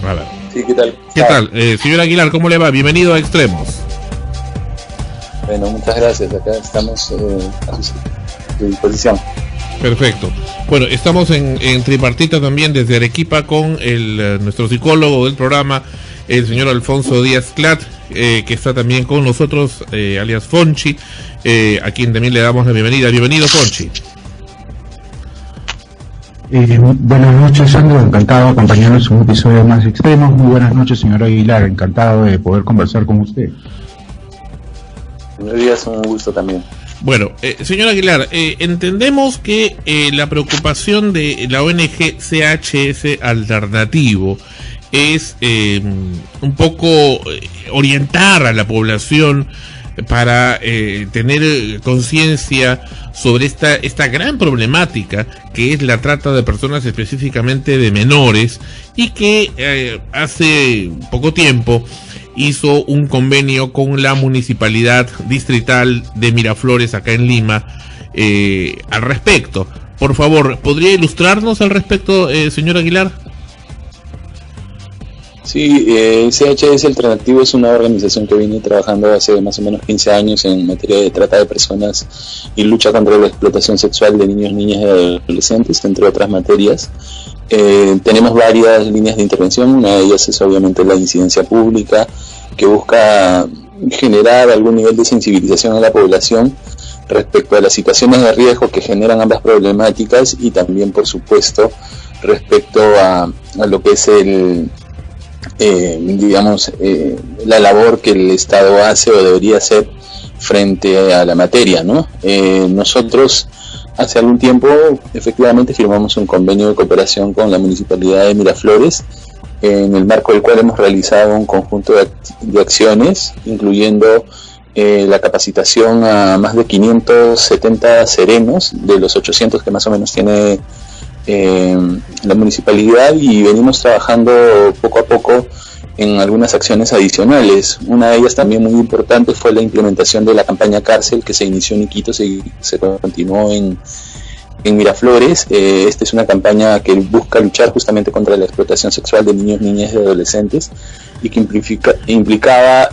A ver. Sí, ¿qué tal? ¿Qué tal? Señor Aguilar, ¿cómo le va? Bienvenido a Extremos. Bueno, muchas gracias. Acá estamos a su disposición. Perfecto. Bueno, estamos en tripartita también desde Arequipa con nuestro psicólogo del programa, el señor Alfonso Díaz Clat, que está también con nosotros, alias Fonchi, a quien también le damos la bienvenida. Bienvenido, Fonchi. Buenas noches, Sandro, encantado de acompañarnos en un episodio más Extremos. Muy buenas noches, señor Aguilar, encantado de poder conversar con usted. Buenos días, un gusto también. Bueno, señor Aguilar, entendemos que la preocupación de la ONG CHS Alternativo es un poco orientar a la población para tener conciencia sobre esta gran problemática que es la trata de personas, específicamente de menores, y que hace poco tiempo hizo un convenio con la Municipalidad Distrital de Miraflores, acá en Lima, al respecto. Por favor, ¿podría ilustrarnos al respecto, señor Aguilar? Sí, CHS Alternativo es una organización que viene trabajando hace más o menos 15 años en materia de trata de personas y lucha contra la explotación sexual de niños, niñas y adolescentes, entre otras materias. Tenemos varias líneas de intervención. Una de ellas es obviamente la incidencia pública, que busca generar algún nivel de sensibilización a la población respecto a las situaciones de riesgo que generan ambas problemáticas, y también, por supuesto, respecto a lo que es la labor que el Estado hace o debería hacer frente a la materia, ¿no? Nosotros hace algún tiempo efectivamente firmamos un convenio de cooperación con la Municipalidad de Miraflores, en el marco del cual hemos realizado un conjunto de acciones, incluyendo la capacitación a más de 570 serenos de los 800 que más o menos tiene la municipalidad, y venimos trabajando poco a poco en algunas acciones adicionales. Una de ellas también muy importante fue la implementación de la campaña Cárcel, que se inició en Iquitos y se continuó en Miraflores. Esta es una campaña que busca luchar justamente contra la explotación sexual de niños, niñas y adolescentes, y que implicaba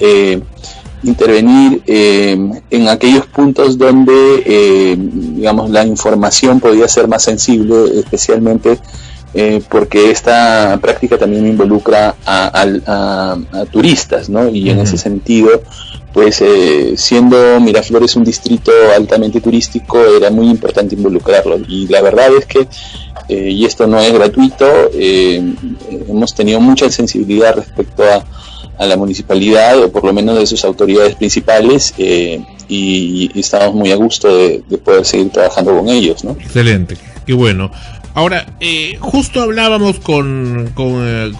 intervenir en aquellos puntos donde la información podía ser más sensible, especialmente porque esta práctica también involucra a turistas, ¿no? Y en ese sentido, pues siendo Miraflores un distrito altamente turístico, era muy importante involucrarlo. Y la verdad es que, y esto no es gratuito, hemos tenido mucha sensibilidad respecto a la municipalidad, o por lo menos de sus autoridades principales, y estamos muy a gusto de poder seguir trabajando con ellos, ¿no? Excelente, qué bueno. Ahora, justo hablábamos con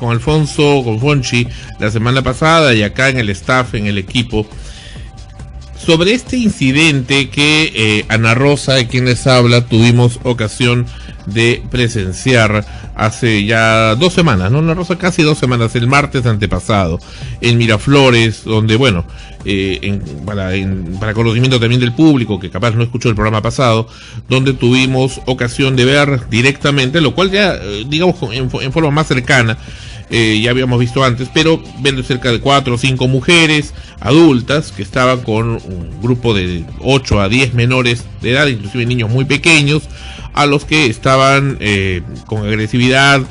Alfonso, con Fonchi, la semana pasada, y acá en el staff, en el equipo, sobre este incidente que Ana Rosa, de quien les habla, tuvimos ocasión de presenciar hace ya 2 semanas, ¿no? Ana Rosa, casi 2 semanas, el martes antepasado, en Miraflores, donde, bueno, para conocimiento también del público, que capaz no escuchó el programa pasado, donde tuvimos ocasión de ver directamente, lo cual ya, digamos, en forma más cercana, ya habíamos visto antes, pero ven cerca de 4 o 5 mujeres adultas que estaban con un grupo de 8 a 10 menores de edad, inclusive niños muy pequeños, a los que estaban con agresividad,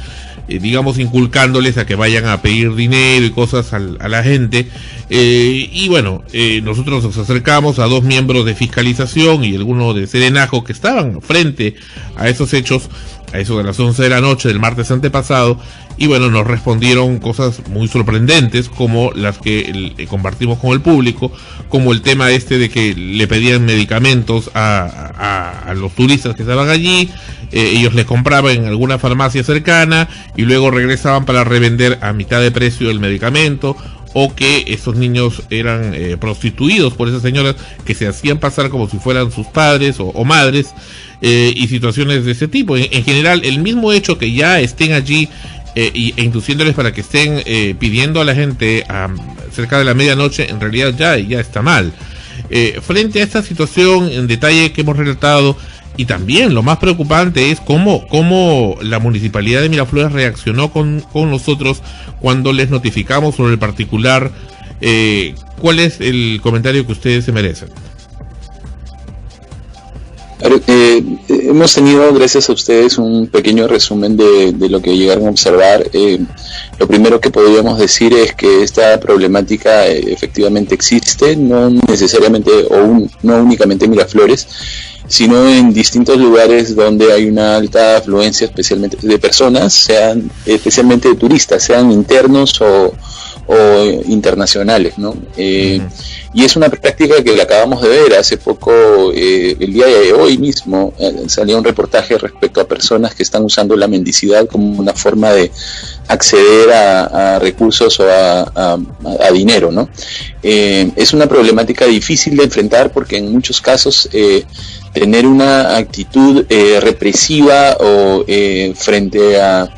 digamos, inculcándoles a que vayan a pedir dinero y cosas a la gente. Y bueno, nosotros nos acercamos a 2 miembros de fiscalización y alguno de serenajo que estaban frente a esos hechos, a eso de las 11 de la noche del martes antepasado, y bueno, nos respondieron cosas muy sorprendentes, como las que compartimos con el público, como el tema de que le pedían medicamentos a los turistas que estaban allí, ellos les compraban en alguna farmacia cercana y luego regresaban para revender a mitad de precio el medicamento, o que estos niños eran prostituidos por esas señoras que se hacían pasar como si fueran sus padres o madres, y situaciones de ese tipo. En general, el mismo hecho que ya estén allí e induciéndoles para que estén pidiendo a la gente cerca de la medianoche, en realidad ya está mal. Frente a esta situación en detalle que hemos relatado, Y también lo más preocupante es cómo la Municipalidad de Miraflores reaccionó con nosotros cuando les notificamos sobre el particular. ¿Cuál es el comentario que ustedes se merecen? Hemos tenido, gracias a ustedes, un pequeño resumen de lo que llegaron a observar. Lo primero que podríamos decir es que esta problemática efectivamente existe, no necesariamente no únicamente en Miraflores, sino en distintos lugares donde hay una alta afluencia, especialmente de personas, especialmente de turistas, sean internos o internacionales, ¿no? Y es una práctica que la acabamos de ver hace poco, el día de hoy mismo salió un reportaje respecto a personas que están usando la mendicidad como una forma de acceder a recursos o a dinero, ¿no? Es una problemática difícil de enfrentar porque en muchos casos tener una actitud represiva o frente a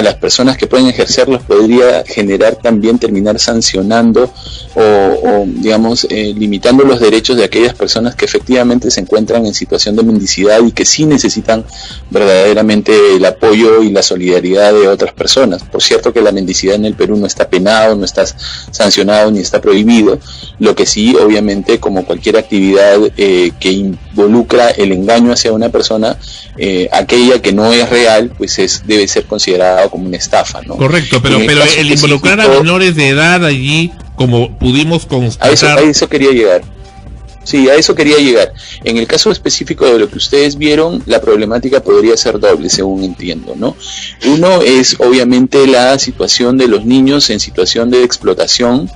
las personas que pueden ejercerlos podría generar también terminar sancionando o digamos limitando los derechos de aquellas personas que efectivamente se encuentran en situación de mendicidad y que sí necesitan verdaderamente el apoyo y la solidaridad de otras personas. Por cierto que la mendicidad en el Perú no está penado, no está sancionado ni está prohibido, lo que sí obviamente como cualquier actividad que involucra el engaño hacia una persona, aquella que no es real pues debe ser considerada como una estafa, ¿no? Correcto, pero el involucrar a menores de edad allí, como pudimos constatar... A eso quería llegar. Sí, a eso quería llegar. En el caso específico de lo que ustedes vieron, la problemática podría ser doble, según entiendo, ¿no? Uno es obviamente la situación de los niños en situación de explotación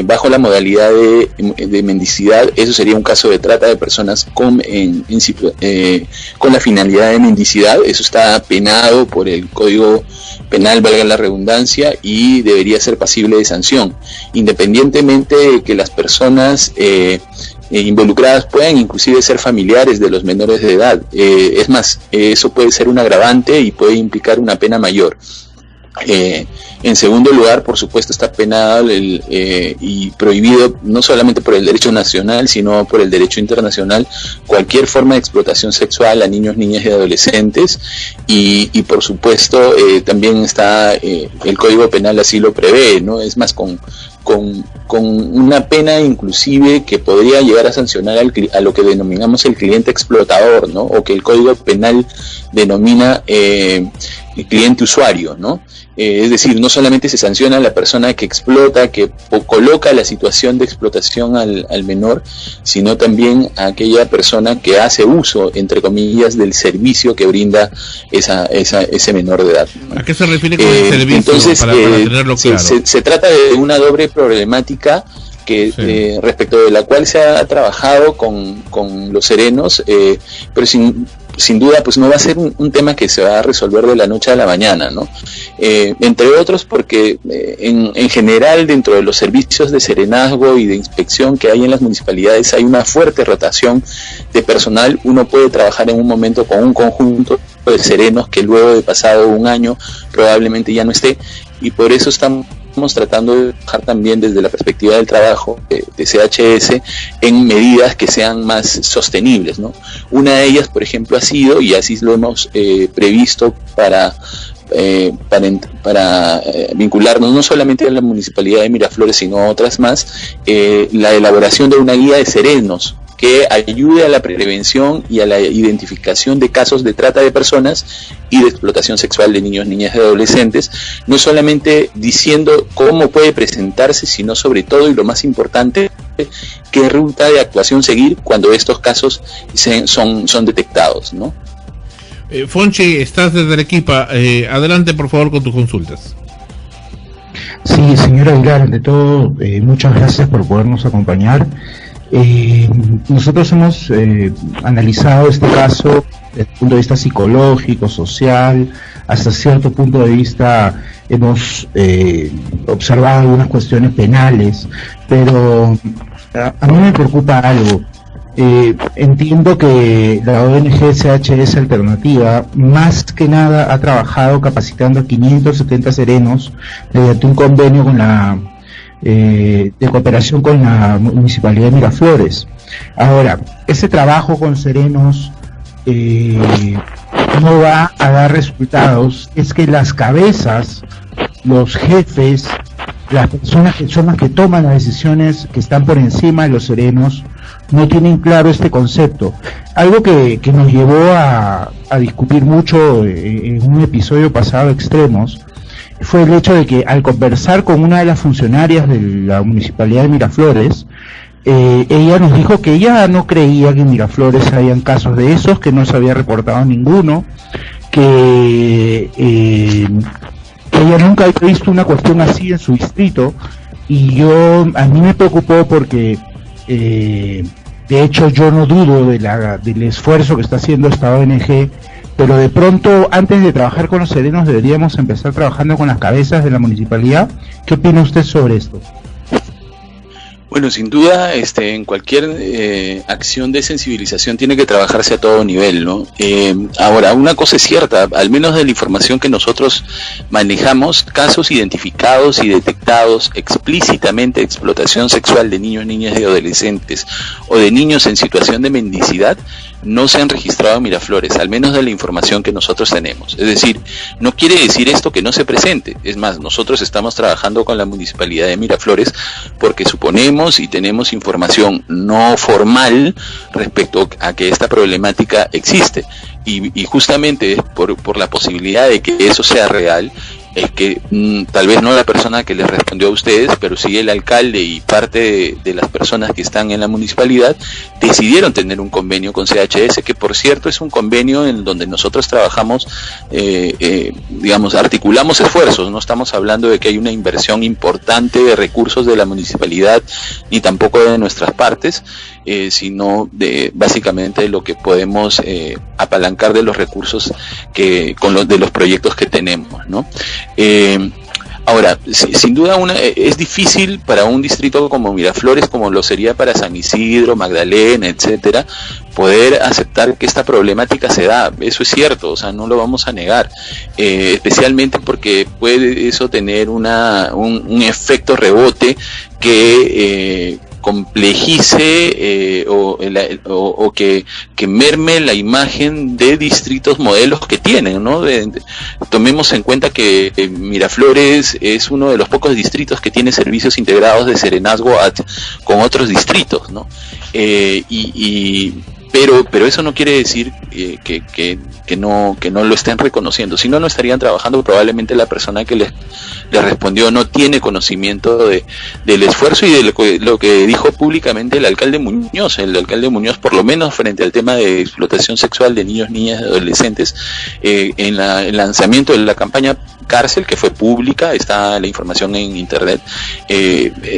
bajo la modalidad de mendicidad. Eso sería un caso de trata de personas con la finalidad de mendicidad. Eso está penado por el Código Penal, valga la redundancia, y debería ser pasible de sanción, independientemente de que las personas involucradas puedan inclusive ser familiares de los menores de edad. Es más, eso puede ser un agravante y puede implicar una pena mayor. En segundo lugar, por supuesto, está penado y prohibido no solamente por el derecho nacional, sino por el derecho internacional, cualquier forma de explotación sexual a niños, niñas y adolescentes, y por supuesto también está el Código Penal así lo prevé, ¿no? Es más, con una pena inclusive que podría llegar a sancionar a lo que denominamos el cliente explotador, ¿no? O que el Código Penal denomina cliente usuario, ¿no? Es decir, no solamente se sanciona a la persona que explota, que coloca la situación de explotación al menor, sino también a aquella persona que hace uso, entre comillas, del servicio que brinda ese menor de edad, ¿no? ¿A qué se refiere con el servicio? Entonces, para tenerlo claro. Se trata de una doble problemática que respecto de la cual se ha trabajado con los serenos, pero sin duda pues no va a ser un tema que se va a resolver de la noche a la mañana, ¿no? Entre otros porque en general dentro de los servicios de serenazgo y de inspección que hay en las municipalidades hay una fuerte rotación de personal. Uno puede trabajar en un momento con un conjunto de serenos que luego de pasado un año probablemente ya no esté, y por eso estamos tratando de trabajar también desde la perspectiva del trabajo de CHS en medidas que sean más sostenibles, ¿no? Una de ellas, por ejemplo, ha sido, y así lo hemos previsto para vincularnos no solamente a la Municipalidad de Miraflores, sino a otras más, la elaboración de una guía de serenos que ayude a la prevención y a la identificación de casos de trata de personas y de explotación sexual de niños, niñas y adolescentes, no solamente diciendo cómo puede presentarse, sino sobre todo, y lo más importante, qué ruta de actuación seguir cuando estos casos son detectados, ¿no? Fonchi, estás desde Arequipa, adelante por favor con tus consultas. Sí, señora Aguilar, ante todo, muchas gracias por podernos acompañar. Nosotros hemos analizado este caso desde el punto de vista psicológico, social, hasta cierto punto de vista hemos observado algunas cuestiones penales, pero a mí me preocupa algo. Entiendo que la ONG CHS Alternativa más que nada ha trabajado capacitando a 570 serenos mediante un convenio con la de cooperación con la Municipalidad de Miraflores. Ahora, ese trabajo con serenos no va a dar resultados, es que las cabezas, los jefes, las personas que son las que toman las decisiones, que están por encima de los serenos, no tienen claro este concepto. Algo que nos llevó a discutir mucho en un episodio pasado, Extremos, fue el hecho de que al conversar con una de las funcionarias de la Municipalidad de Miraflores, ella nos dijo que ella no creía que en Miraflores hayan casos de esos, que no se había reportado ninguno, que ella nunca había visto una cuestión así en su distrito, y a mí me preocupó porque de hecho yo no dudo del esfuerzo que está haciendo esta ONG, pero de pronto antes de trabajar con los serenos deberíamos empezar trabajando con las cabezas de la municipalidad. ¿Qué opina usted sobre esto? Bueno, sin duda, en cualquier acción de sensibilización tiene que trabajarse a todo nivel, ¿no? Ahora, una cosa es cierta, al menos de la información que nosotros manejamos, casos identificados y detectados explícitamente de explotación sexual de niños, niñas y adolescentes o de niños en situación de mendicidad no se han registrado en Miraflores, al menos de la información que nosotros tenemos. Es decir, no quiere decir esto que no se presente. Es más, nosotros estamos trabajando con la Municipalidad de Miraflores porque suponemos y tenemos información no formal respecto a que esta problemática existe. Y justamente por la posibilidad de que eso sea real, es que tal vez no la persona que les respondió a ustedes, pero sí el alcalde y parte de las personas que están en la municipalidad decidieron tener un convenio con CHS, que por cierto es un convenio en donde nosotros trabajamos, digamos, articulamos esfuerzos. No estamos hablando de que hay una inversión importante de recursos de la municipalidad ni tampoco de nuestras partes, sino de básicamente lo que podemos apalancar de los recursos de los proyectos que tenemos, ¿no? Ahora, sin duda es difícil para un distrito como Miraflores, como lo sería para San Isidro, Magdalena, etcétera, poder aceptar que esta problemática se da. Eso es cierto, o sea, no lo vamos a negar, especialmente porque puede eso tener un efecto rebote que complejice o que merme la imagen de distritos modelos que tienen, ¿no? Tomemos en cuenta que Miraflores es uno de los pocos distritos que tiene servicios integrados de serenazgo con otros distritos, ¿no? Pero eso no quiere decir que no lo estén reconociendo, si no, no estarían trabajando. Probablemente la persona que les respondió no tiene conocimiento del esfuerzo y de lo que dijo públicamente el alcalde Muñoz. El alcalde Muñoz, por lo menos frente al tema de explotación sexual de niños, niñas y adolescentes, en el lanzamiento de la campaña Cárcel, que fue pública, está la información en internet,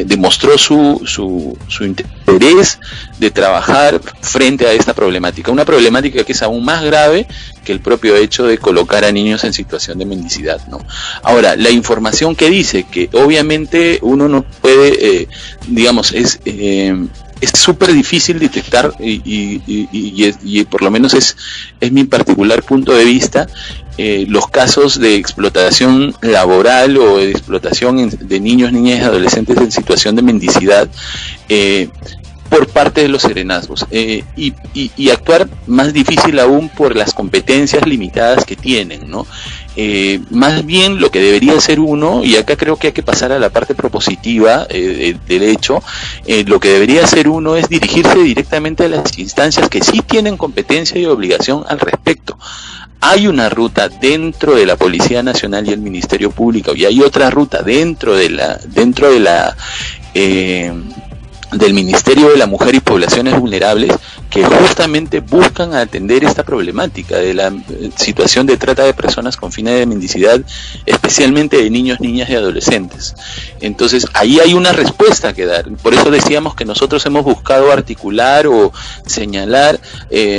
demostró su interés de trabajar frente a esta problemática, una problemática que es aún más grave que el propio hecho de colocar a niños en situación de mendicidad, ¿no? Ahora, la información que dice que obviamente uno no puede, digamos, es súper difícil detectar y por lo menos es mi particular punto de vista, los casos de explotación laboral o de explotación de niños, niñas y adolescentes en situación de mendicidad por parte de los serenazgos, y actuar más difícil aún por las competencias limitadas que tienen, ¿no? Más bien lo que debería hacer uno, y acá creo que hay que pasar a la parte propositiva del hecho, lo que debería hacer uno es dirigirse directamente a las instancias que sí tienen competencia y obligación al respecto. Hay una ruta dentro de la Policía Nacional y el Ministerio Público, y hay otra ruta dentro de la del Ministerio de la Mujer y Poblaciones Vulnerables, que justamente buscan atender esta problemática de la situación de trata de personas con fines de mendicidad, especialmente de niños, niñas y adolescentes. Entonces, ahí hay una respuesta que dar. Por eso decíamos que nosotros hemos buscado articular o señalar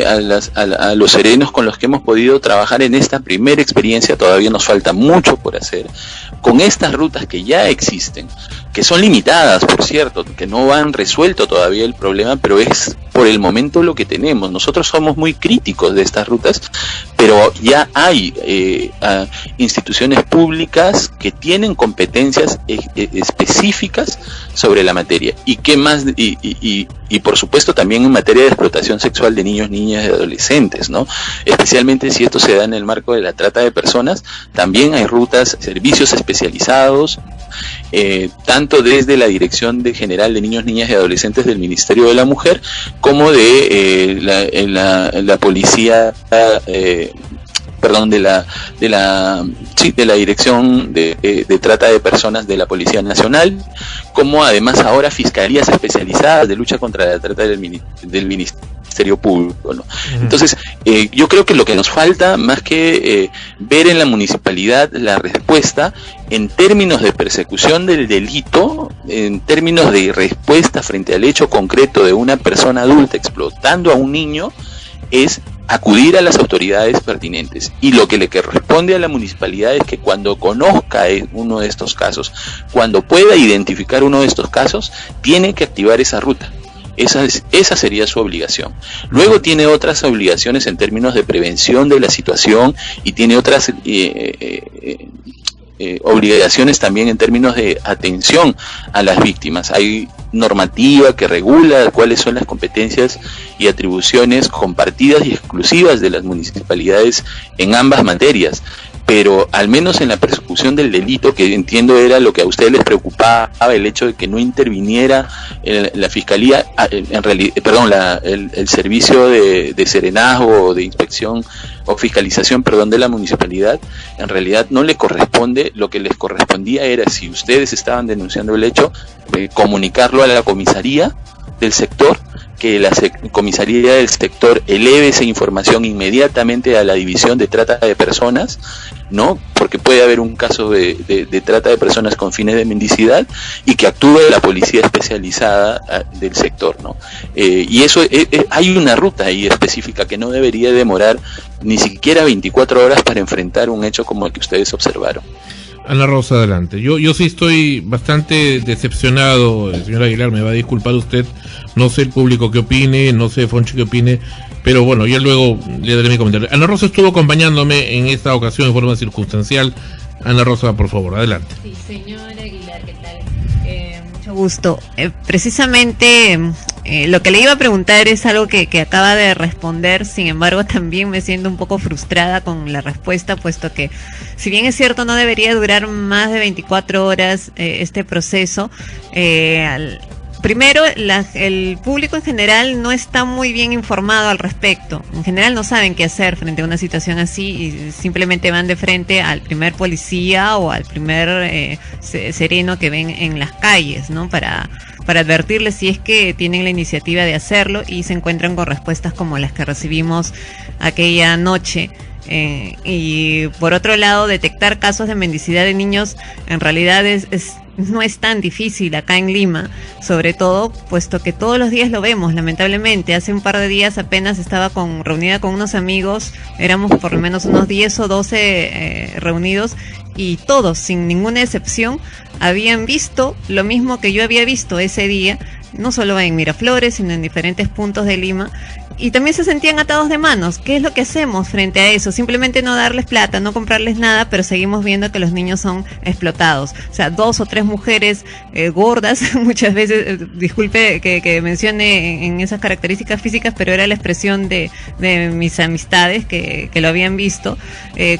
a los serenos con los que hemos podido trabajar en esta primera experiencia. Todavía nos falta mucho por hacer, con estas rutas que ya existen, que son limitadas, por cierto, que no han resuelto todavía el problema, pero es por el momento lo que tenemos. Nosotros somos muy críticos de estas rutas, pero ya hay instituciones públicas que tienen competencias específicas sobre la materia, y qué más, y por supuesto también en materia de explotación sexual de niños, niñas y adolescentes, ¿no? Especialmente si esto se da en el marco de la trata de personas, también hay rutas, servicios especializados, tanto desde la Dirección General de Niños, Niñas y Adolescentes del Ministerio de la Mujer, como de la Policía, de la Dirección de Trata de Personas de la Policía Nacional, como además ahora fiscalías especializadas de lucha contra la trata del Ministerio Público, ¿no? Entonces, yo creo que lo que nos falta, más que ver en la municipalidad la respuesta en términos de persecución del delito, en términos de respuesta frente al hecho concreto de una persona adulta explotando a un niño, es acudir a las autoridades pertinentes, y lo que le corresponde a la municipalidad es que cuando conozca uno de estos casos, cuando pueda identificar uno de estos casos, tiene que activar esa ruta. Esa sería su obligación. Luego tiene otras obligaciones en términos de prevención de la situación, y tiene otras obligaciones también en términos de atención a las víctimas. Hay normativa que regula cuáles son las competencias y atribuciones compartidas y exclusivas de las municipalidades en ambas materias, pero al menos en la persecución del delito, que entiendo era lo que a ustedes les preocupaba, el hecho de que no interviniera la fiscalía, el servicio de serenazgo o de inspección o fiscalización, de la municipalidad, en realidad no le corresponde. Lo que les correspondía era, si ustedes estaban denunciando el hecho, comunicarlo a la comisaría del sector, que la comisaría del sector eleve esa información inmediatamente a la división de trata de personas, ¿no? Porque puede haber un caso de trata de personas con fines de mendicidad, y que actúe la policía especializada del sector, ¿no? Y eso hay una ruta ahí específica que no debería demorar ni siquiera 24 horas para enfrentar un hecho como el que ustedes observaron. Ana Rosa, adelante. Yo sí estoy bastante decepcionado, señor Aguilar, me va a disculpar usted, no sé el público qué opine, no sé Fonchi qué opine, pero bueno, ya luego le daré mi comentario. Ana Rosa estuvo acompañándome en esta ocasión de forma circunstancial. Ana Rosa, por favor, adelante. Sí, señor Aguilar, ¿qué tal? Mucho gusto. Precisamente lo que le iba a preguntar es algo que acaba de responder, sin embargo también me siento un poco frustrada con la respuesta, puesto que, si bien es cierto, no debería durar más de 24 horas este proceso. Primero, el público en general no está muy bien informado al respecto. En general no saben qué hacer frente a una situación así, y simplemente van de frente al primer policía o al primer sereno que ven en las calles, ¿no? Para advertirles si es que tienen la iniciativa de hacerlo, y se encuentran con respuestas como las que recibimos aquella noche. Y por otro lado, detectar casos de mendicidad de niños en realidad no es tan difícil acá en Lima, sobre todo puesto que todos los días lo vemos, lamentablemente. Hace un par de días apenas estaba reunida con unos amigos, éramos por lo menos unos 10 o 12 reunidos, y todos, sin ninguna excepción, habían visto lo mismo que yo había visto ese día, no solo en Miraflores, sino en diferentes puntos de Lima, y también se sentían atados de manos. ¿Qué es lo que hacemos frente a eso? Simplemente no darles plata, no comprarles nada, pero seguimos viendo que los niños son explotados. O sea, 2 o 3 mujeres gordas, muchas veces, disculpe que mencione en esas características físicas, pero era la expresión de mis amistades que lo habían visto,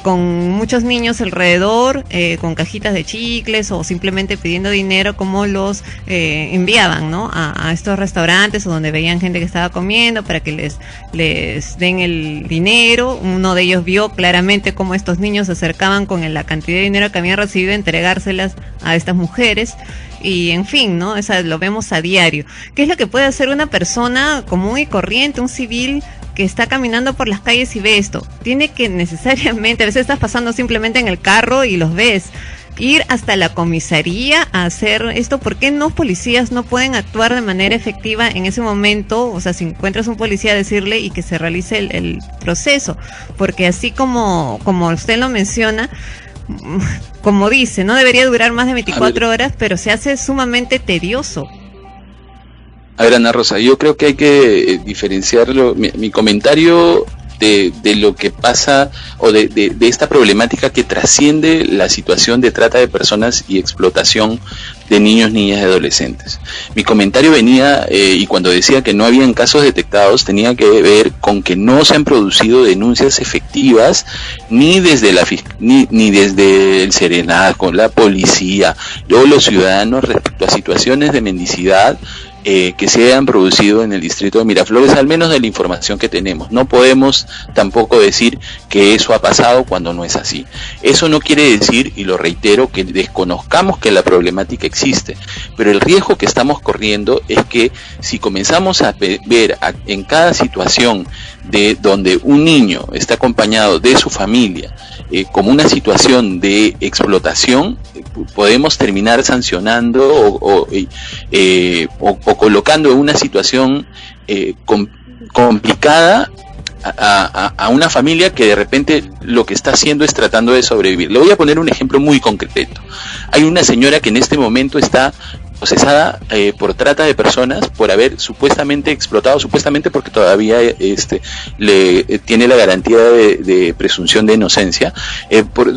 con muchos niños alrededor, con cajitas de chicles, o simplemente pidiendo dinero, como los enviaban, ¿no? A estos restaurantes o donde veían gente que estaba comiendo, para que les den el dinero. Uno de ellos vio claramente cómo estos niños se acercaban con la cantidad de dinero que habían recibido, entregárselas a estas mujeres, y en fin, ¿no? Eso lo vemos a diario. ¿Qué es lo que puede hacer una persona común y corriente, un civil que está caminando por las calles y ve esto? Tiene que necesariamente, a veces estás pasando simplemente en el carro y los ves, ir hasta la comisaría a hacer esto. ¿Por qué los policías no pueden actuar de manera efectiva en ese momento? O sea, si encuentras un policía, decirle y que se realice el proceso, porque así como usted lo menciona, como dice, no debería durar más de 24 horas, pero se hace sumamente tedioso. A ver, Ana Rosa, yo creo que hay que diferenciarlo. Mi comentario de lo que pasa o de esta problemática que trasciende la situación de trata de personas y explotación de niños, niñas y adolescentes. Mi comentario venía, y cuando decía que no habían casos detectados, tenía que ver con que no se han producido denuncias efectivas ni desde ni desde el Serenazgo, con la policía o los ciudadanos respecto a situaciones de mendicidad que se hayan producido en el distrito de Miraflores, al menos de la información que tenemos. No podemos tampoco decir que eso ha pasado cuando no es así. Eso no quiere decir, y lo reitero, que desconozcamos que la problemática existe, pero el riesgo que estamos corriendo es que si comenzamos a ver en cada situación de donde un niño está acompañado de su familia como una situación de explotación, podemos terminar sancionando o colocando en una situación complicada a una familia que de repente lo que está haciendo es tratando de sobrevivir. Le voy a poner un ejemplo muy concreto. Hay una señora que en este momento está procesada por trata de personas por haber supuestamente explotado, supuestamente porque todavía tiene la garantía de presunción de inocencia,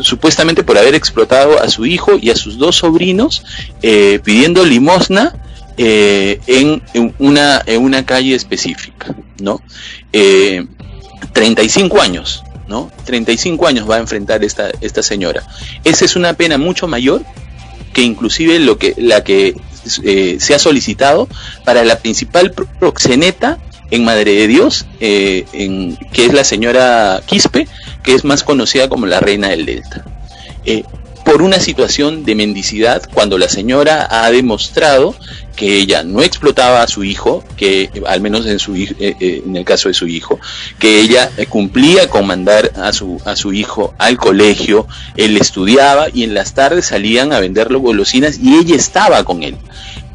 supuestamente por haber explotado a su hijo y a sus dos sobrinos pidiendo limosna en una calle específica, ¿no? 35 años, ¿no? 35 años va a enfrentar esta señora. Esa es una pena mucho mayor que inclusive la que se ha solicitado para la principal proxeneta en Madre de Dios, que es la señora Quispe, que es más conocida como la Reina del Delta. Por una situación de mendicidad, cuando la señora ha demostrado que ella no explotaba a su hijo, que al menos en el caso de su hijo, que ella cumplía con mandar a su hijo al colegio, él estudiaba y en las tardes salían a venderle golosinas y ella estaba con él.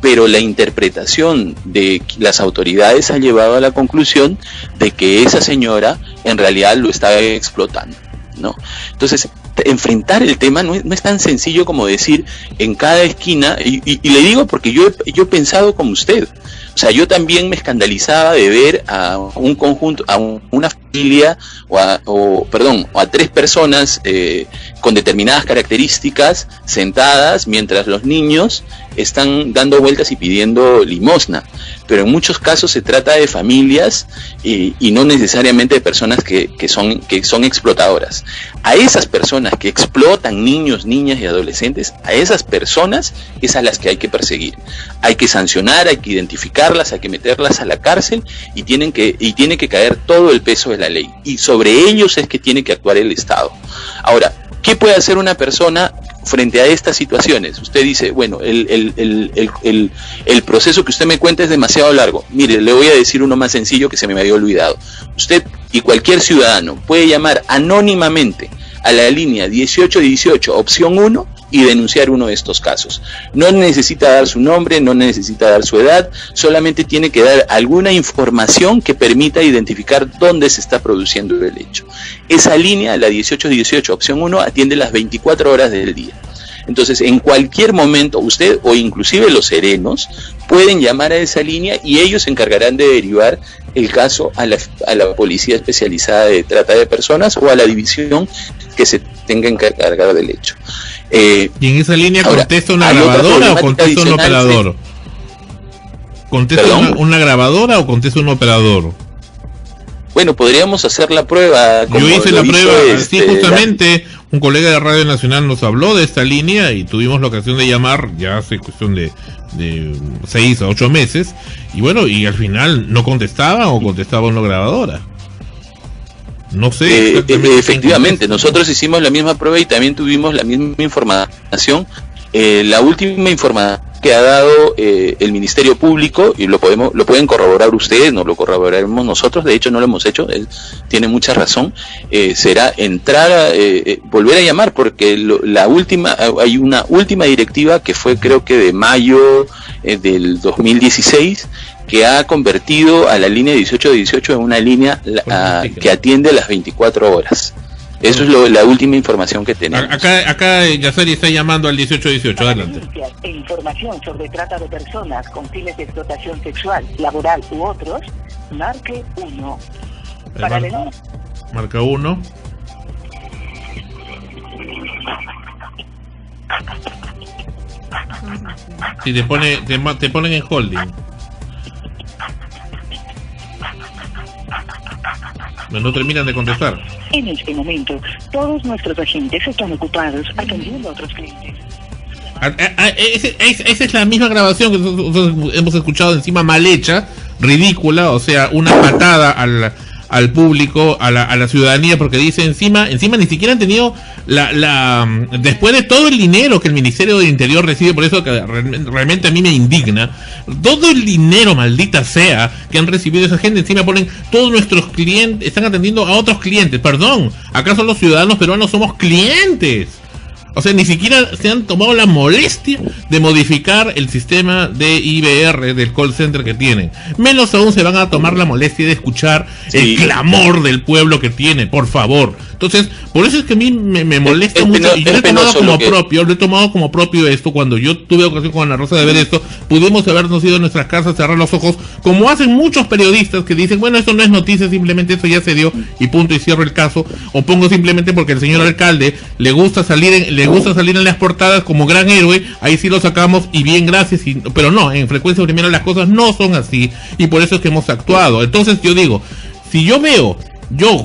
Pero la interpretación de las autoridades ha llevado a la conclusión de que esa señora en realidad lo estaba explotando, ¿no? Entonces, enfrentar el tema no es tan sencillo como decir en cada esquina, y le digo porque yo he pensado como usted. O sea, yo también me escandalizaba de ver a un conjunto, a una familia o a tres personas con determinadas características sentadas mientras los niños están dando vueltas y pidiendo limosna. Pero en muchos casos se trata de familias y no necesariamente de personas que son explotadoras. A esas personas que explotan niños, niñas y adolescentes, a esas personas es a las que hay que perseguir. Hay que sancionar, hay que identificarlas, hay que meterlas a la cárcel y tiene que caer todo el peso de la ley. Y sobre ellos es que tiene que actuar el Estado. Ahora, ¿qué puede hacer una persona frente a estas situaciones? Usted dice, bueno, el proceso que usted me cuenta es demasiado largo. Mire, le voy a decir uno más sencillo que se me había olvidado. Usted y cualquier ciudadano puede llamar anónimamente a la línea 1818, opción 1, y denunciar uno de estos casos. No necesita dar su nombre, no necesita dar su edad, solamente tiene que dar alguna información que permita identificar dónde se está produciendo el hecho. Esa línea, la 1818, opción 1, atiende las 24 horas del día. Entonces, en cualquier momento, usted o inclusive los serenos pueden llamar a esa línea y ellos se encargarán de derivar el caso a la policía especializada de trata de personas o a la división que se tenga que encargar del hecho. ¿Y en esa línea contesta una grabadora o contesta un operador? ¿Contesta una grabadora o contesta un operador? Bueno, podríamos hacer la prueba. Yo hice la prueba, sí, justamente un colega de Radio Nacional nos habló de esta línea y tuvimos la ocasión de llamar ya hace cuestión de 6 a 8 meses y bueno, y al final no contestaba o contestaba una grabadora. No sé. Efectivamente, nosotros hicimos la misma prueba y también tuvimos la misma información. La última información que ha dado el Ministerio Público, y lo pueden corroborar ustedes, no lo corroboraremos nosotros, de hecho no lo hemos hecho, tiene mucha razón, será entrar volver a llamar, porque hay una última directiva que fue creo que de mayo del 2016, que ha convertido a la línea 1818 en una línea que atiende las 24 horas. Eso es la última información que tenemos. Acá Yasari está llamando al 1818, adelante. Denuncias e información sobre trata de personas con fines de explotación sexual, laboral u otros, marque 1. Para denuncias. Marca 1. Si te ponen en holding. No terminan de contestar. En este momento, todos nuestros agentes están ocupados atendiendo a otros clientes. Esa es la misma grabación que nosotros hemos escuchado, encima mal hecha, ridícula, o sea, una patada al público, a la ciudadanía, porque dice encima ni siquiera han tenido después de todo el dinero que el Ministerio del Interior recibe, por eso que realmente a mí me indigna, todo el dinero, maldita sea, que han recibido esa gente, encima ponen todos nuestros clientes, están atendiendo a otros clientes. Perdón, ¿acaso los ciudadanos peruanos somos clientes? O sea, ni siquiera se han tomado la molestia de modificar el sistema de IBR del call center que tienen. Menos aún se van a tomar la molestia de escuchar el clamor del pueblo que tiene, por favor. Entonces, por eso es que a mí me molesta mucho, y yo lo he tomado como propio esto. Cuando yo tuve ocasión con Ana Rosa de ver esto, pudimos habernos ido a nuestras casas, cerrar los ojos, como hacen muchos periodistas que dicen, bueno, esto no es noticia, simplemente eso ya se dio y punto, y cierro el caso. O pongo simplemente porque el señor alcalde le gusta salir en las portadas como gran héroe, ahí sí lo sacamos y bien, gracias, pero no, en Frecuencia Primera las cosas no son así, y por eso es que hemos actuado. Entonces yo digo, si yo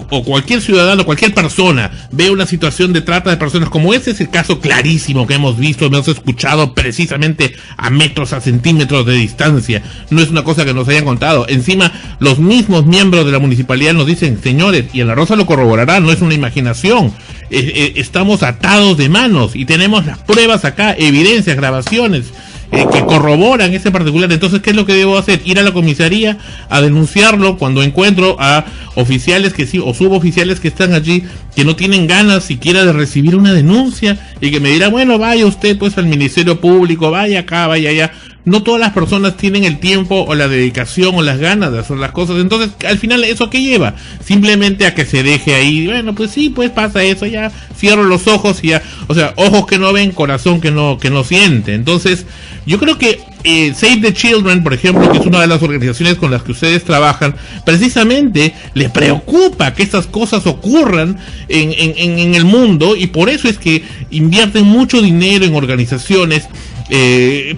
o cualquier ciudadano, cualquier persona ve una situación de trata de personas, como ese es el caso clarísimo que hemos visto, hemos escuchado precisamente a metros, a centímetros de distancia, no es una cosa que nos hayan contado. Encima los mismos miembros de la municipalidad nos dicen, señores, y Ana Rosa lo corroborará, no es una imaginación, estamos atados de manos y tenemos las pruebas acá, evidencias, grabaciones que corroboran ese particular. Entonces, ¿qué es lo que debo hacer? Ir a la comisaría a denunciarlo cuando encuentro a oficiales que sí, o suboficiales que están allí, que no tienen ganas siquiera de recibir una denuncia, y que me dirá, bueno, vaya usted pues al Ministerio Público, vaya acá, vaya allá. No todas las personas tienen el tiempo o la dedicación o las ganas de hacer las cosas. Entonces, al final, ¿eso qué lleva? Simplemente a que se deje ahí. Bueno, pues sí, pues pasa eso, ya cierro los ojos y ya. O sea, ojos que no ven, corazón que no siente. Entonces, yo creo que Save the Children, por ejemplo, que es una de las organizaciones con las que ustedes trabajan, precisamente le preocupa que estas cosas ocurran en el mundo, y por eso es que invierten mucho dinero en organizaciones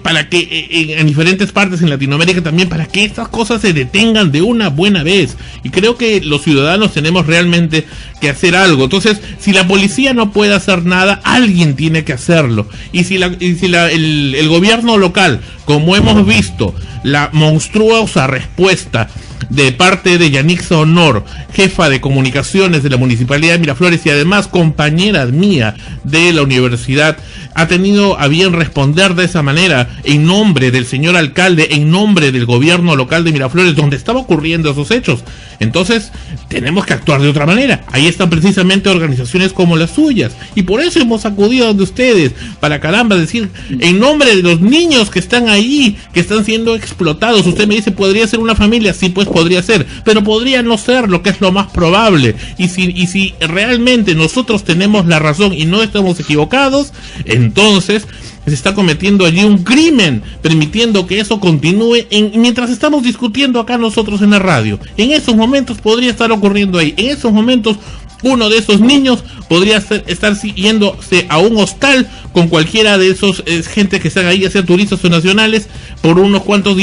para que en diferentes partes en Latinoamérica también, para que estas cosas se detengan de una buena vez. Y creo que los ciudadanos tenemos realmente que hacer algo. Entonces, si la policía no puede hacer nada, alguien tiene que hacerlo. Y si el gobierno local, como hemos visto, la monstruosa respuesta de parte de Yanixa Honor, jefa de comunicaciones de la Municipalidad de Miraflores y además compañera mía de la universidad, ha tenido a bien responder de esa manera en nombre del señor alcalde, en nombre del gobierno local de Miraflores, donde estaba ocurriendo esos hechos. Entonces, tenemos que actuar de otra manera. Ahí están precisamente organizaciones como las suyas, y por eso hemos acudido a ustedes, para caramba decir, en nombre de los niños que están ahí, que están siendo explotados. Usted me dice, ¿podría ser una familia? Sí, pues podría ser, pero podría no ser, lo que es lo más probable. Y si realmente nosotros tenemos la razón y no estamos equivocados, entonces se está cometiendo allí un crimen, permitiendo que eso continúe mientras estamos discutiendo acá nosotros en la radio. En esos momentos podría estar ocurriendo ahí. En esos momentos uno de esos niños podría estar yéndose a un hostal con cualquiera de esos gente que están ahí, ya sea turistas o nacionales, por unos cuantos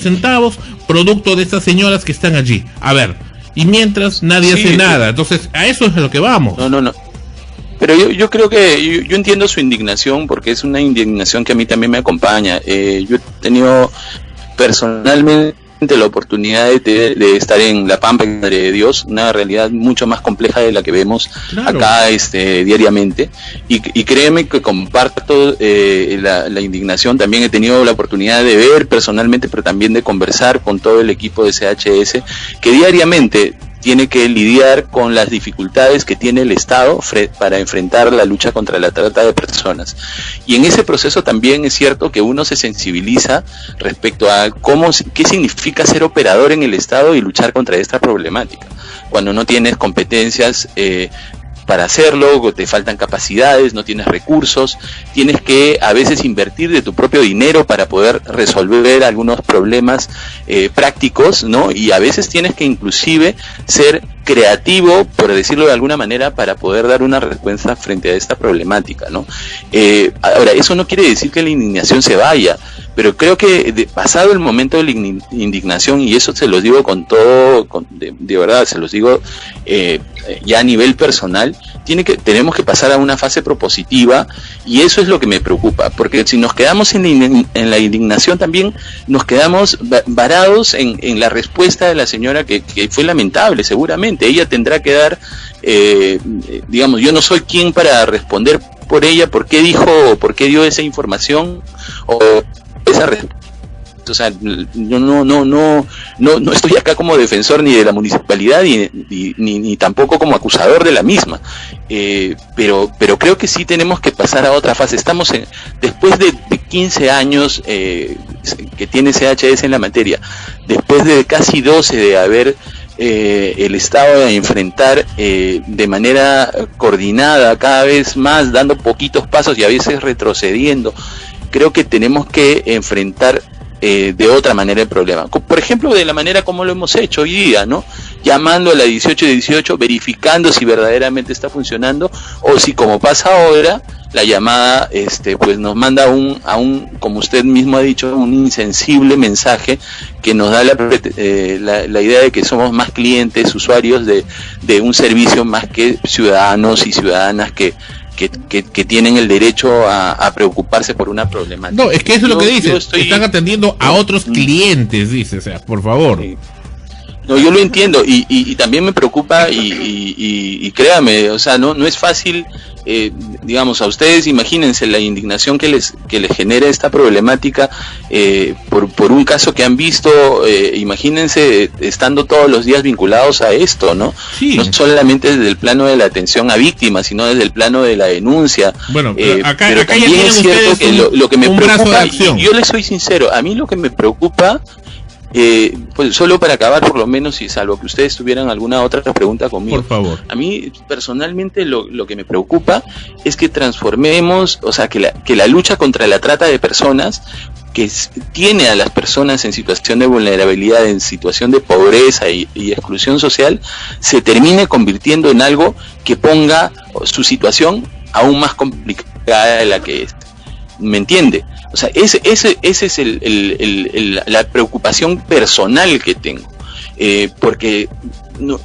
centavos, producto de estas señoras que están allí. A ver, y mientras nadie hace nada. Entonces, a eso es a lo que vamos. No. Pero yo creo que yo entiendo su indignación, porque es una indignación que a mí también me acompaña. Yo he tenido personalmente la oportunidad de estar en La Pampa, en Madre de Dios, una realidad mucho más compleja de la que vemos acá diariamente, y créeme que comparto la indignación. También he tenido la oportunidad de ver personalmente, pero también de conversar con todo el equipo de CHS, que diariamente tiene que lidiar con las dificultades que tiene el Estado para enfrentar la lucha contra la trata de personas. Y en ese proceso también es cierto que uno se sensibiliza respecto a qué significa ser operador en el Estado y luchar contra esta problemática, cuando no tienes competencias para hacerlo, te faltan capacidades, no tienes recursos, tienes que a veces invertir de tu propio dinero para poder resolver algunos problemas prácticos, ¿no? Y a veces tienes que inclusive ser creativo, por decirlo de alguna manera, para poder dar una respuesta frente a esta problemática, ¿no? Ahora, eso no quiere decir que la indignación se vaya, pero creo que pasado el momento de la indignación, y eso se los digo con todo, de verdad, se los digo ya a nivel personal, tenemos que pasar a una fase propositiva, y eso es lo que me preocupa, porque si nos quedamos en la indignación también nos quedamos varados en la respuesta de la señora que fue lamentable, seguramente. Ella tendrá que dar, digamos, yo no soy quien para responder por ella, por qué dijo o por qué dio esa información o esa respuesta. O sea, yo no estoy acá como defensor ni de la municipalidad ni tampoco como acusador de la misma, pero creo que sí tenemos que pasar a otra fase. Estamos después de 15 años que tiene CHS en la materia, después de casi 12 de haber el Estado a enfrentar de manera coordinada, cada vez más, dando poquitos pasos y a veces retrocediendo. Creo que tenemos que enfrentar de otra manera el problema. Por ejemplo, de la manera como lo hemos hecho hoy día, ¿no? Llamando a la 1818, verificando si verdaderamente está funcionando, o si, como pasa ahora, la llamada pues nos manda a un, como usted mismo ha dicho, un insensible mensaje que nos da la idea de que somos más clientes, usuarios de un servicio más que ciudadanos y ciudadanas que tienen el derecho a preocuparse por una problemática. No, es que eso es lo que dice, están atendiendo a otros clientes, dice, o sea, por favor. No, yo lo entiendo, y también me preocupa, y créame, o sea, no es fácil, digamos, a ustedes imagínense la indignación que les genera esta problemática por un caso que han visto, imagínense estando todos los días vinculados a esto, ¿no? Sí. No solamente desde el plano de la atención a víctimas, sino desde el plano de la denuncia. Bueno, acá pero ya también tienen es cierto ustedes que lo que me un brazo de preocupa, acción. yo les soy sincero, a mí lo que me preocupa, pues solo para acabar por lo menos, y salvo que ustedes tuvieran alguna otra pregunta conmigo, por favor. a mí personalmente lo que me preocupa es que transformemos, o sea, que la lucha contra la trata de personas, que tiene a las personas en situación de vulnerabilidad, en situación de pobreza y exclusión social, se termine convirtiendo en algo que ponga su situación aún más complicada de la que es. ¿Me entiende? O sea, ese es la preocupación personal que tengo, porque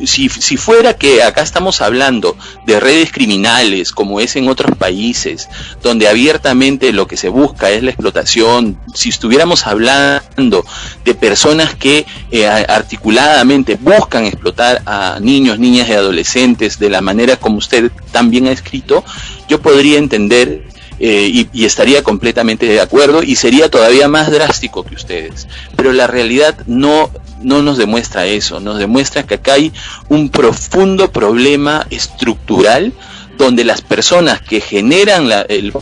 si fuera que acá estamos hablando de redes criminales como es en otros países, donde abiertamente lo que se busca es la explotación, si estuviéramos hablando de personas que articuladamente buscan explotar a niños, niñas y adolescentes de la manera como usted también ha escrito, yo podría entender y estaría completamente de acuerdo, y sería todavía más drástico que ustedes, pero la realidad no nos demuestra eso, nos demuestra que acá hay un profundo problema estructural donde las personas que generan el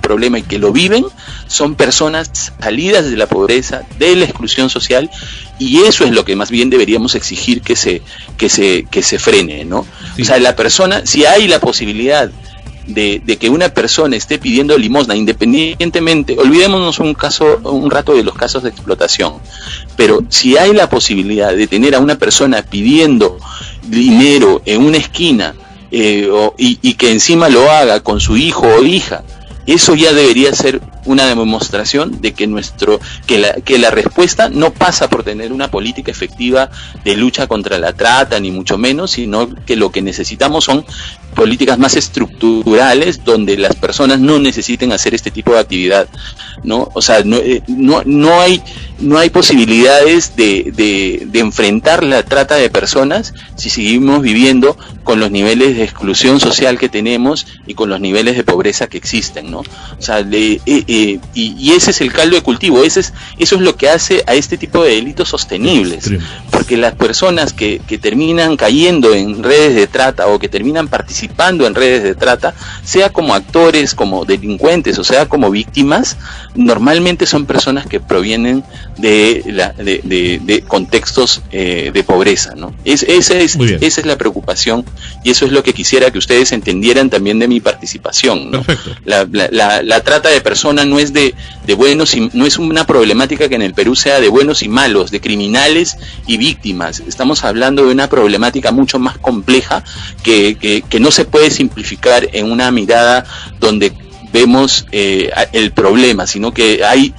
problema y que lo viven son personas salidas de la pobreza, de la exclusión social, y eso es lo que más bien deberíamos exigir que se frene, ¿no? Sí. O sea, la persona, si hay la posibilidad de que una persona esté pidiendo limosna, independientemente, olvidémonos un rato de los casos de explotación, pero si hay la posibilidad de tener a una persona pidiendo dinero en una esquina y que encima lo haga con su hijo o hija, eso ya debería ser una demostración de que la respuesta no pasa por tener una política efectiva de lucha contra la trata, ni mucho menos, sino que lo que necesitamos son políticas más estructurales donde las personas no necesiten hacer este tipo de actividad, ¿no? O sea, no hay posibilidades de enfrentar la trata de personas si seguimos viviendo con los niveles de exclusión social que tenemos y con los niveles de pobreza que existen, ¿no? O sea, y ese es el caldo de cultivo, eso es lo que hace a este tipo de delitos sostenibles, porque las personas que terminan cayendo en redes de trata o que terminan participando en redes de trata, sea como actores, como delincuentes o sea como víctimas, normalmente son personas que provienen de contextos de pobreza, ¿no? Esa es la preocupación, y eso es lo que quisiera que ustedes entendieran también de mi participación, ¿no? Perfecto. La trata de personas no es de buenos y no es una problemática que en el Perú sea de buenos y malos, de criminales y víctimas. Estamos hablando de una problemática mucho más compleja que no se puede simplificar en una mirada donde vemos el problema, sino que hay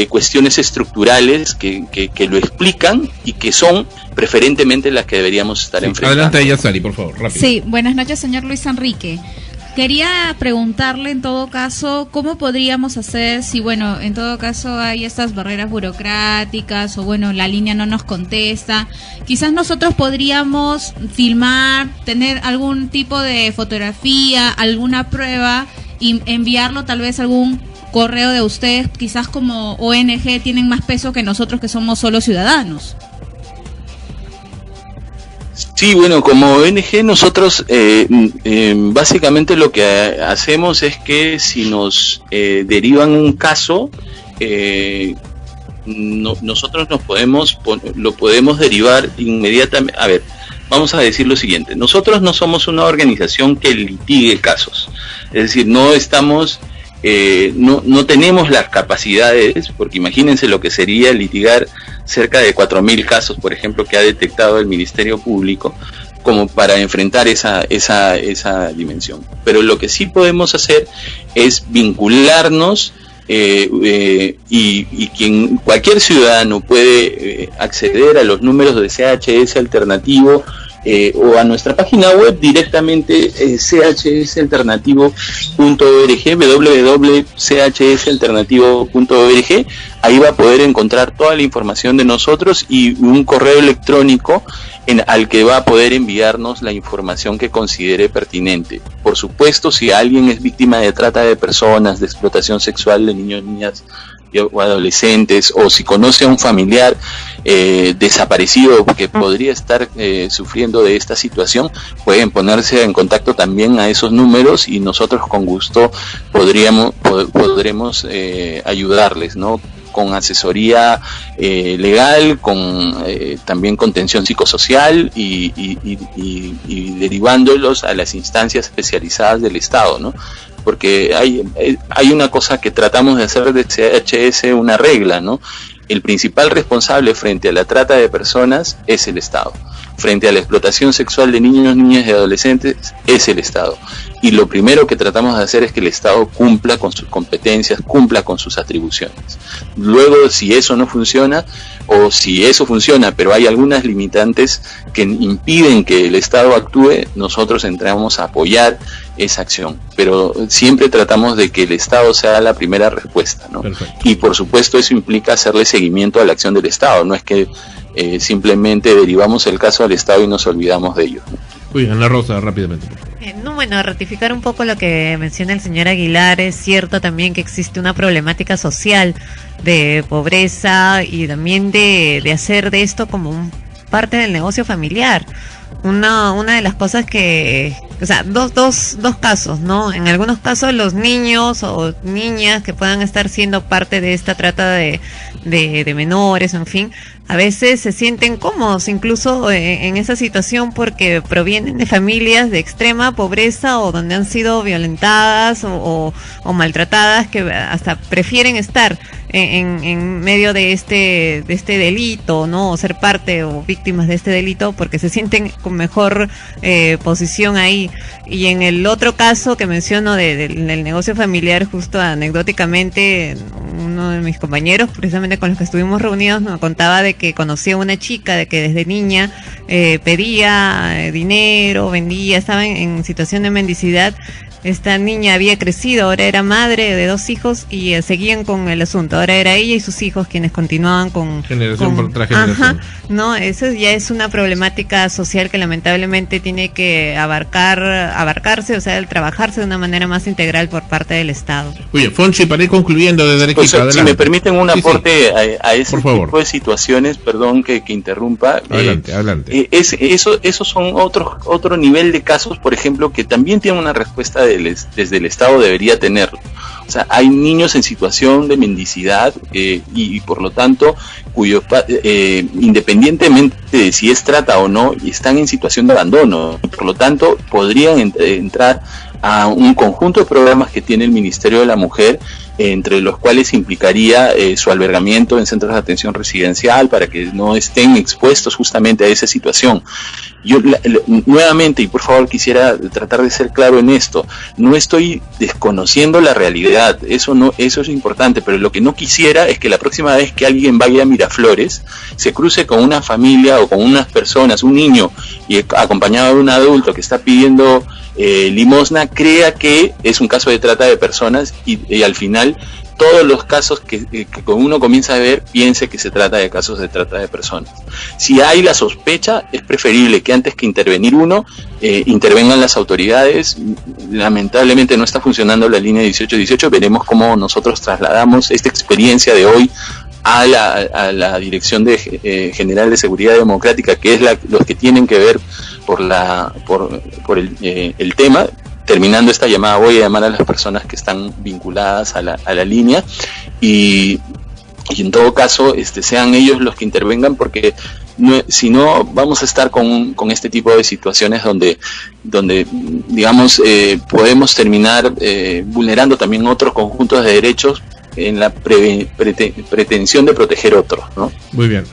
cuestiones estructurales que lo explican y que son preferentemente las que deberíamos estar enfrentando. Adelante, Yasari, por favor, rápido. Sí, buenas noches, señor Luis Enrique. Quería preguntarle en todo caso, ¿cómo podríamos hacer si, bueno, en todo caso hay estas barreras burocráticas o, bueno, la línea no nos contesta? Quizás nosotros podríamos filmar, tener algún tipo de fotografía, alguna prueba y enviarlo tal vez a algún correo de ustedes, quizás como ONG tienen más peso que nosotros que somos solo ciudadanos. Sí, bueno, como ONG nosotros básicamente lo que hacemos es que si nos derivan un caso, nosotros lo podemos derivar inmediatamente. A ver, vamos a decir lo siguiente: nosotros no somos una organización que litigue casos, es decir, no estamos, no tenemos las capacidades, porque imagínense lo que sería litigar cerca de 4.000 casos, por ejemplo, que ha detectado el Ministerio Público, como para enfrentar esa dimensión. Pero lo que sí podemos hacer es vincularnos, y cualquier ciudadano puede acceder a los números de CHS alternativo, o a nuestra página web directamente, chsalternativo.org, www.chsalternativo.org. Ahí va a poder encontrar toda la información de nosotros y un correo electrónico al que va a poder enviarnos la información que considere pertinente. Por supuesto, si alguien es víctima de trata de personas, de explotación sexual de niños, niñas o adolescentes, o si conoce a un familiar desaparecido que podría estar sufriendo de esta situación, pueden ponerse en contacto también a esos números y nosotros con gusto podremos ayudarles, ¿no? Con asesoría legal, también contención psicosocial y derivándolos a las instancias especializadas del Estado, ¿no? Porque hay una cosa que tratamos de hacer de CHS una regla, ¿no? El principal responsable frente a la trata de personas es el Estado. Frente a la explotación sexual de niños, niñas y adolescentes es el Estado. Y lo primero que tratamos de hacer es que el Estado cumpla con sus competencias, cumpla con sus atribuciones. Luego, si eso no funciona, o si eso funciona, pero hay algunas limitantes que impiden que el Estado actúe, nosotros entramos a apoyar esa acción. Pero siempre tratamos de que el Estado sea la primera respuesta, ¿no? Perfecto. Y por supuesto eso implica hacerle seguimiento a la acción del Estado, no es que simplemente derivamos el caso al Estado y nos olvidamos de ello. Uy, Ana Rosa, rápidamente. No, bueno, a ratificar un poco lo que menciona el señor Aguilar, es cierto también que existe una problemática social de pobreza y también de hacer de esto como parte del negocio familiar. Una de las cosas que, o sea, dos casos, ¿no? En algunos casos los niños o niñas que puedan estar siendo parte de esta trata de menores, en fin, a veces se sienten cómodos incluso en esa situación porque provienen de familias de extrema pobreza o donde han sido violentadas o maltratadas, que hasta prefieren estar en medio de este delito, ¿no? O ser parte o víctimas de este delito porque se sienten con mejor posición ahí. Y en el otro caso que menciono del negocio familiar, justo anecdóticamente, uno de mis compañeros, precisamente con los que estuvimos reunidos, me contaba de que conocía a una chica, de que desde niña pedía dinero, vendía, estaba en situación de mendicidad. Esta niña había crecido, ahora era madre de 2 hijos y seguían con el asunto. Ahora era ella y sus hijos quienes continuaban con Generación por otra generación. Ajá, no, eso ya es una problemática social que lamentablemente tiene que abarcarse, o sea, el trabajarse de una manera más integral por parte del Estado. Oye, Fonchi, para ir concluyendo desde Arequipa, Pues, adelante. si me permiten un aporte sí. a ese Por favor. tipo de situaciones, perdón que interrumpa. Adelante. Esos son otro nivel de casos, por ejemplo, que también tienen una respuesta desde el Estado, debería tenerlo. O sea, hay niños en situación de mendicidad y por lo tanto, independientemente de si es trata o no, están en situación de abandono. Por lo tanto, podrían entrar a un conjunto de programas que tiene el Ministerio de la Mujer, entre los cuales implicaría su albergamiento en centros de atención residencial para que no estén expuestos justamente a esa situación. Yo nuevamente, y por favor quisiera tratar de ser claro en esto, no estoy desconociendo la realidad, eso es importante, pero lo que no quisiera es que la próxima vez que alguien vaya a Miraflores se cruce con una familia o con unas personas, un niño y acompañado de un adulto que está pidiendo limosna, crea que es un caso de trata de personas y al final todos los casos que uno comienza a ver piense que se trata de casos de trata de personas. Si hay la sospecha, es preferible que antes que intervenir uno, intervengan las autoridades. Lamentablemente no está funcionando la línea 1818, veremos cómo nosotros trasladamos esta experiencia de hoy a la Dirección General de Seguridad Democrática, que es los que tienen que ver por el tema. Terminando esta llamada voy a llamar a las personas que están vinculadas a la línea y en todo caso sean ellos los que intervengan, porque si no vamos a estar con este tipo de situaciones donde digamos podemos terminar vulnerando también otros conjuntos de derechos en la pretensión de proteger otros, ¿no? Muy bien.